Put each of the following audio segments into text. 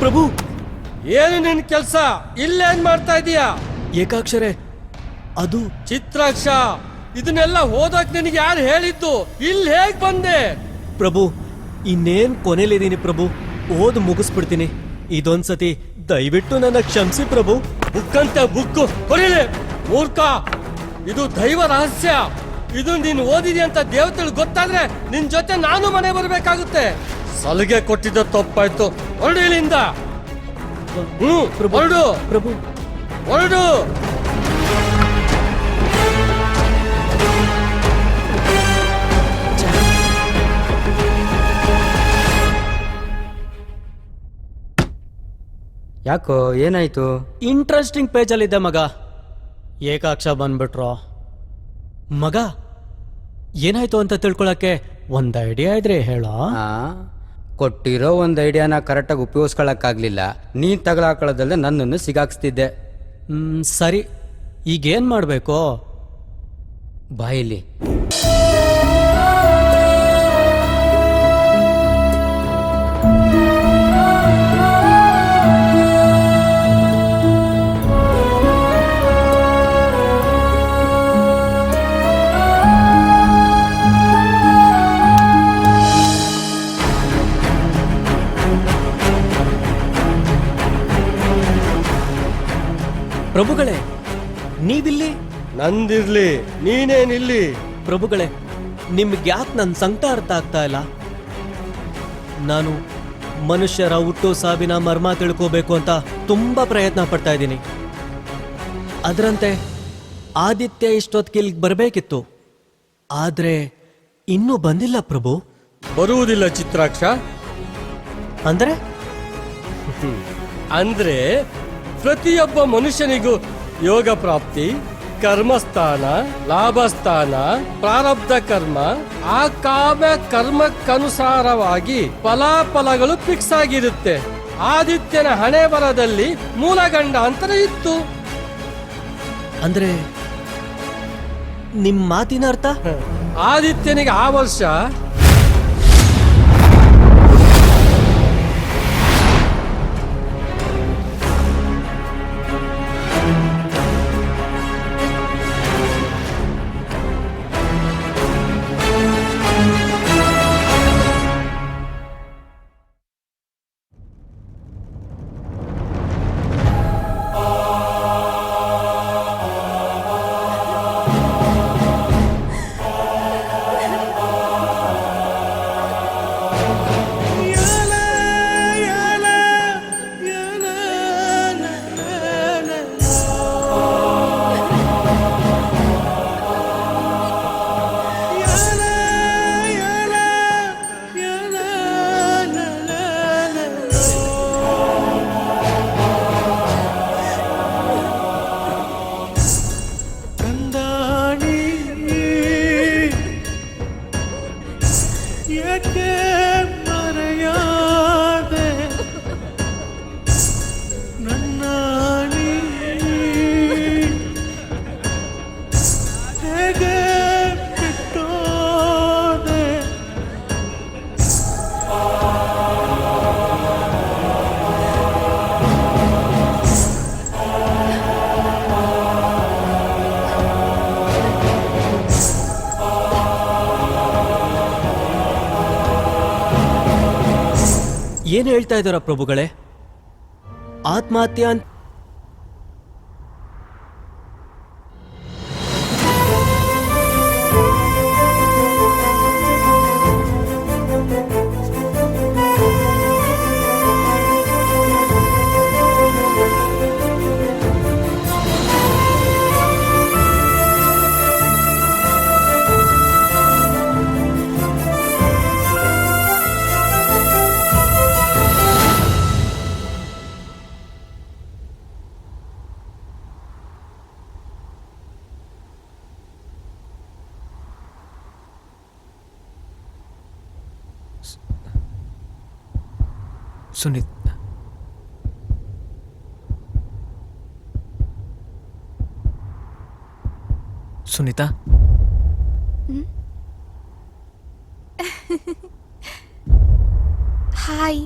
ಪ್ರಭು, ಏನು ನಿನ್ ಕೆಲ್ಸ? ಇಲ್ಲೇನ್ ಮಾಡ್ತಾ ಇದೀಯಾ? ಏಕಾಕ್ಷರೆ ಅದು ಚಿತ್ರಾಕ್ಷ, ಇದನ್ನೆಲ್ಲ ಓದಕ್ ನಿನಗೆ ಯಾರು ಹೇಳಿದ್ದು? ಇಲ್ಲಿ ಹೇಗ್ ಬಂದೆ? ಪ್ರಭು, ಇನ್ನೇನ್ ಕೊನೆಲಿದ್ದೀನಿ ಪ್ರಭು, ಓದ್ ಮುಗಿಸ್ಬಿಡ್ತೀನಿ. ಇದೊಂದ್ಸತಿ ದಯವಿಟ್ಟು ನನ್ನ ಕ್ಷಮಿಸಿ ಪ್ರಭು. ಬುಕ್ಕಂತೆ ಬುಕ್ಕು ಹೊಡಿಲಿ ಮೂರ್ಖ. ಇದು ದೈವ ರಹಸ್ಯ. ಇದು ನೀನು ಓದಿದಿ ಅಂತ ದೇವತೆಗಳು ಗೊತ್ತಾದ್ರೆ ನಿನ್ ಜೊತೆ ನಾನು ಮನೆ ಬರ್ಬೇಕಾಗುತ್ತೆ. ಸಲಿಗೆ ಕೊಟ್ಟಿದ್ದ ತಪ್ಪಾಯ್ತು. ಹೊರಡು ಇಲ್ಲಿಂದ. ಹೊರಡು ಪ್ರಭು, ಹೊರಡು. ಯಾಕೋ, ಏನಾಯ್ತು? ಇಂಟ್ರೆಸ್ಟಿಂಗ್ ಪೇಜಲ್ಲಿದ್ದೆ ಮಗ. ಏಕಾಕ್ಷ ಬಂದ್ಬಿಟ್ರು. ಮಗ, ಏನಾಯ್ತು ಅಂತ ತಿಳ್ಕೊಳಕ್ಕೆ ಒಂದ್ ಐಡಿಯಾ ಇದ್ರೆ ಹೇಳೋ. ಕೊಟ್ಟಿರೋ ಒಂದು ಐಡಿಯಾನ ಕರೆಕ್ಟಾಗಿ ಉಪಯೋಗಿಸ್ಕೊಳಕ್ಕಾಗ್ಲಿಲ್ಲ. ನೀನ್ ತಗಲಾಕೊಳ್ಳೋದಲ್ಲದೆ ನನ್ನನ್ನು ಸಿಗಾಕ್ಸ್ತಿದ್ದೆ. ಸರಿ, ಈಗೇನ್ ಮಾಡ್ಬೇಕು? ಬಾಯಿಲಿ ಪ್ರಭುಗಳೇ, ನೀವಿಲ್ಲಿ? ನಂದಿರ್ಲಿ, ನೀನೇನಿಲ್ಲಿ? ಪ್ರಭುಗಳೇ, ನಿಮ್ಗೆ ಯಾಕೆ ನನ್ನ ಸಂಕಟ ಅರ್ಥ ಆಗ್ತಾ ಇಲ್ಲ? ನಾನು ಮನುಷ್ಯರ ಹುಟ್ಟು ಸಾವಿನ ಮರ್ಮ ತಿಳ್ಕೋಬೇಕು ಅಂತ ತುಂಬಾ ಪ್ರಯತ್ನ ಪಡ್ತಾ ಇದ್ದೀನಿ. ಅದರಂತೆ ಆದಿತ್ಯ ಇಷ್ಟೊತ್ತಿಗೆ ಇಲ್ಲಿಗೆ ಬರಬೇಕಿತ್ತು, ಆದ್ರೆ ಇನ್ನೂ ಬಂದಿಲ್ಲ ಪ್ರಭು. ಬರುವುದಿಲ್ಲ ಚಿತ್ರಾಕ್ಷ. ಅಂದ್ರೆ ಅಂದ್ರೆ ಪ್ರತಿಯೊಬ್ಬ ಮನುಷ್ಯನಿಗೂ ಯೋಗ ಪ್ರಾಪ್ತಿ, ಕರ್ಮಸ್ಥಾನ, ಲಾಭಸ್ಥಾನ, ಪ್ರಾರಬ್ಧ ಕರ್ಮ, ಆ ಕಾವ್ಯ ಕರ್ಮಕ್ಕನುಸಾರವಾಗಿ ಫಲಾಫಲಗಳು ಫಿಕ್ಸ್ ಆಗಿರುತ್ತೆ. ಆದಿತ್ಯನ ಹಣೆ ಬರದಲ್ಲಿ ಮೂಲಗಂಡ ಅಂತರ ಇತ್ತು. ಅಂದ್ರೆ ನಿಮ್ ಮಾತಿನ ಅರ್ಥ? ಆದಿತ್ಯನಿಗೆ ಆ ವರ್ಷ ಏನ್ ಹೇಳ್ತಾ ಇದ್ದಾರ ಪ್ರಭುಗಳೇ? ಆತ್ಮಹತ್ಯೆ ಅಂತ ಸುನೀತಾ, ಹಾಯ್.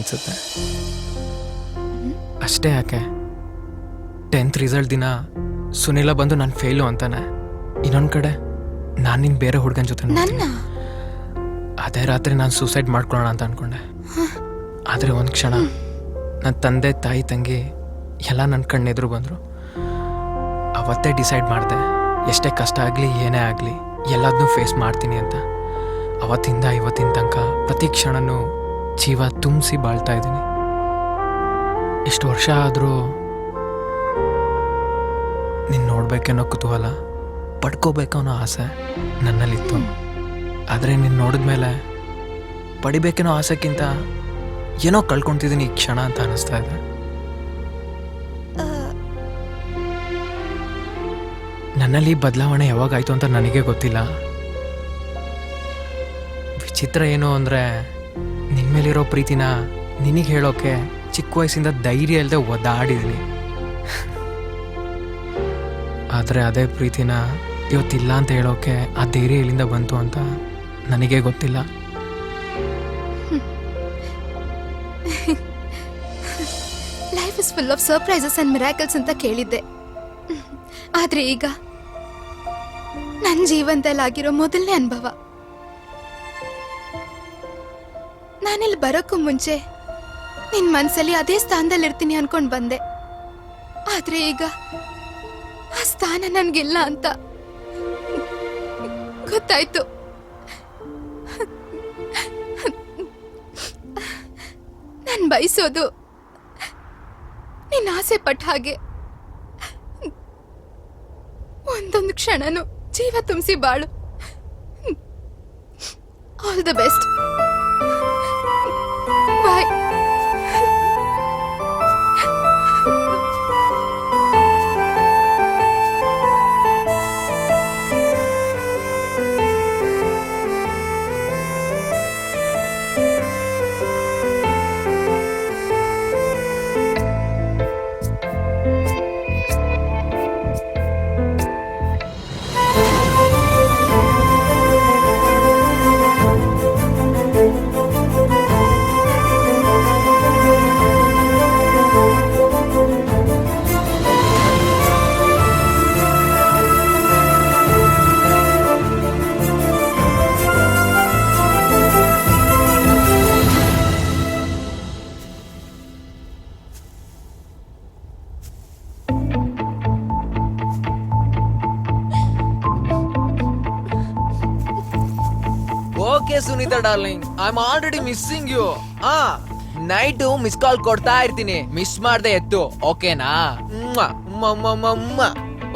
ಅನಿಸುತ್ತೆ. ಅಷ್ಟೇ ಯಾಕೆ 10th ರಿಸಲ್ಟ್ ದಿನ ಸುನಿಲ ಬಂದು ನಾನು ಫೇಲು ಅಂತಾನೆ. ಇನ್ನೊಂದು ಕಡೆ ನಾನು ನಿನ್ನ ಬೇರೆ ಹುಡುಗನ ಜೊತೆ ನೋಡ್ತೀನಿ. ಅದೇ ರಾತ್ರಿ ನಾನು ಸೂಸೈಡ್ ಮಾಡ್ಕೊಳ್ಳೋಣ ಅಂತ ಅಂದ್ಕೊಂಡೆ. ಆದರೆ ಒಂದು ಕ್ಷಣ ನನ್ನ ತಂದೆ ತಾಯಿ ತಂಗಿ ಎಲ್ಲ ನನ್ನ ಕಣ್ಣೆದುರು ಬಂದರು. ಅವತ್ತೇ ಡಿಸೈಡ್ ಮಾಡಿದೆ, ಎಷ್ಟೇ ಕಷ್ಟ ಆಗಲಿ ಏನೇ ಆಗಲಿ ಎಲ್ಲದನ್ನೂ ಫೇಸ್ ಮಾಡ್ತೀನಿ ಅಂತ. ಅವತ್ತಿಂದ ಇವತ್ತಿನ ತನಕ ಪ್ರತಿ ಕ್ಷಣನೂ ಜೀವ ತುಂಬಿಸಿ ಬಾಳ್ತಾ ಇದ್ದೀನಿ. ಇಷ್ಟು ವರ್ಷ ಆದರೂ ನಿನ್ನ ನೋಡ್ಬೇಕನ್ನೋ ಕುತೂಹಲ, ಪಡ್ಕೋಬೇಕನ್ನೋ ಆಸೆ ನನ್ನಲ್ಲಿತ್ತು. ಆದರೆ ನಿನ್ನ ನೋಡಿದ್ಮೇಲೆ ಪಡಿಬೇಕನ್ನೋ ಆಸೆಕ್ಕಿಂತ ಏನೋ ಕಳ್ಕೊತಿದ್ದೀನಿ ಈ ಕ್ಷಣ ಅಂತ ಅನ್ನಿಸ್ತಾ ಇದೆ. ನನ್ನಲ್ಲಿ ಬದಲಾವಣೆ ಯಾವಾಗಾಯ್ತು ಅಂತ ನನಗೆ ಗೊತ್ತಿಲ್ಲ. ವಿಚಿತ್ರ ಏನು ಅಂದರೆ ನಿನ್ನ ಮೇಲಿರೋ ಪ್ರೀತಿನ ನಿನಗೆ ಹೇಳೋಕೆ ಚಿಕ್ಕ ವಯಸ್ಸಿಂದ ಧೈರ್ಯ ಇಲ್ಲದೆ ಒದ್ದಾಡಿದ್ದೀನಿ. ಆದರೆ ಅದೇ ಪ್ರೀತಿನ ಇವತ್ತಿಲ್ಲ ಅಂತ ಹೇಳೋಕೆ ಆ ಧೈರ್ಯ ಎಲ್ಲಿಂದ ಬಂತು ಅಂತ ನನಗೆ ಗೊತ್ತಿಲ್ಲ. Life is full of surprises and miracles ಅಂತ ಕೇಳಿದ್ದೆ. ಆದ್ರೆ ಈಗ ನನ್ನ ಜೀವನದಲ್ಲಾಗಿರೋ ಮೊದಲನೇ ಅನುಭವ. ನಾನಿಲ್ಲಿ ಬರೋಕ್ಕೂ ಮುಂಚೆ ನಿನ್ ಮನ್ಸಲ್ಲಿ ಅದೇ ಸ್ಥಾನದಲ್ಲಿ ಇರ್ತೀನಿ ಅನ್ಕೊಂಡ್ ಬಂದೆ. ಆದ್ರೆ ಈಗ ಆ ಸ್ಥಾನ ನನ್ಗಿಲ್ಲ ಅಂತ ಗೊತ್ತಾಯ್ತು. ನಾನ್ ಬಯಸೋದು ನಿನ್ನ ಆಸೆ ಪಟ್ಟ ಹಾಗೆ ಒಂದೊಂದು ಕ್ಷಣನು ಜೀವ ತುಂಬಿಸಿ ಬಾಳು. All the best. Bye. Okay Sunitha darling, I am already missing you. Night miss call ಕೊಡ್ತಾ ಇರ್ತೀನಿ, ಮಿಸ್ ಮಾಡ್ದೆ ಎತ್ತು. ಓಕೆನಾ?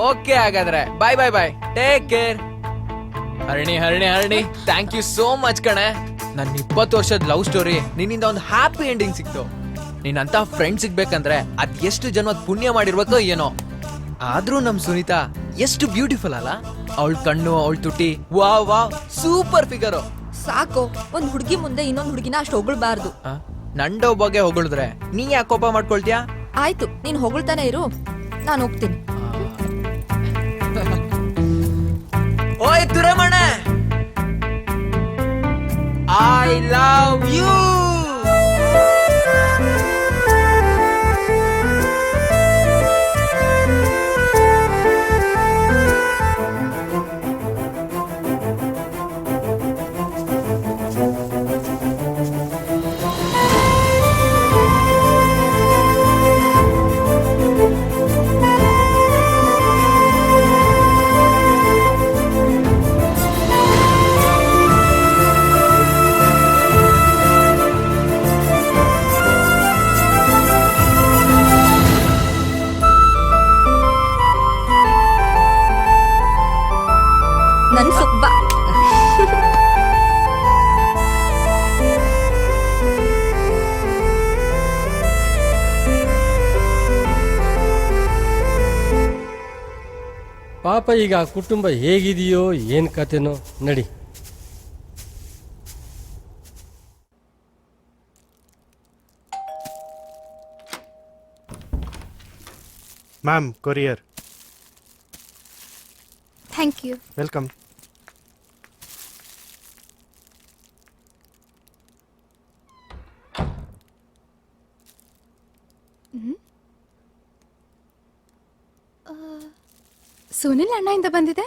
ಓಕೆ ಹಾಗಾದ್ರೆ bye bye bye, take care. Harani Harani Harani, thank you so much ಕಣೆ. ನನ್ನ 20 ವರ್ಷದ ಲವ್ ಸ್ಟೋರಿ ನಿನ್ನಿಂದ ಒಂದು ಹ್ಯಾಪಿ ಎಂಡಿಂಗ್ ಸಿಕ್ತು. ನೀನಂತ ಫ್ರೆಂಡ್ ಸಿಗ್ಬೇಕಂದ್ರೆ ಅದ್ ಎಷ್ಟು ಜನ್ಮದ ಪುಣ್ಯ ಮಾಡಿರ್ಬೇಕೋ ಏನೋ. ಆದ್ರೂ ನಮ್ ಸುನೀತಾ ಎಷ್ಟು ಬ್ಯೂಟಿಫುಲ್ ಅಲ್ಲ. ಅವಳ ಕಣ್ಣು, ಅವಳ ತುಟಿ, ವಾವ್ ವಾವ್, ಸೂಪರ್ ಫಿಗರು. ಸಾಕು, ಒಂದ್ ಹುಡುಗಿ ಮುಂದೆ ಇನ್ನೊಂದ್ ಹುಡುಗಿನ ಅಷ್ಟು ಹೊಗಳ್ಬಾರ್ದು. ನಂಡೋ ಬಗ್ಗೆ ಹೊಗಳಿದ್ರೆ ನೀ ಯಾಕೆ ಕೋಪ ಮಾಡ್ಕೊಳ್ತೀಯಾ? ಆಯ್ತು, ನೀನ್ ಹೊಗಳ್ತಾನೆ ಇರು, ನಾನು ಹೋಗ್ತೀನಿ. ಓಯ್ ತುರಮಣ, ಐ ಲವ್ ಯು. ನನ್ ಸುಬ್ಬ. ಪಾಪ ಈಗ ಆ ಕುಟುಂಬ ಹೇಗಿದೆಯೋ ಏನ್ ಕತೆನೋ. ನಡಿ. Ma'am, courier. Thank you. Welcome. Sunil ಅಣ್ಣಯಿಂದ ಬಂದಿದೆ.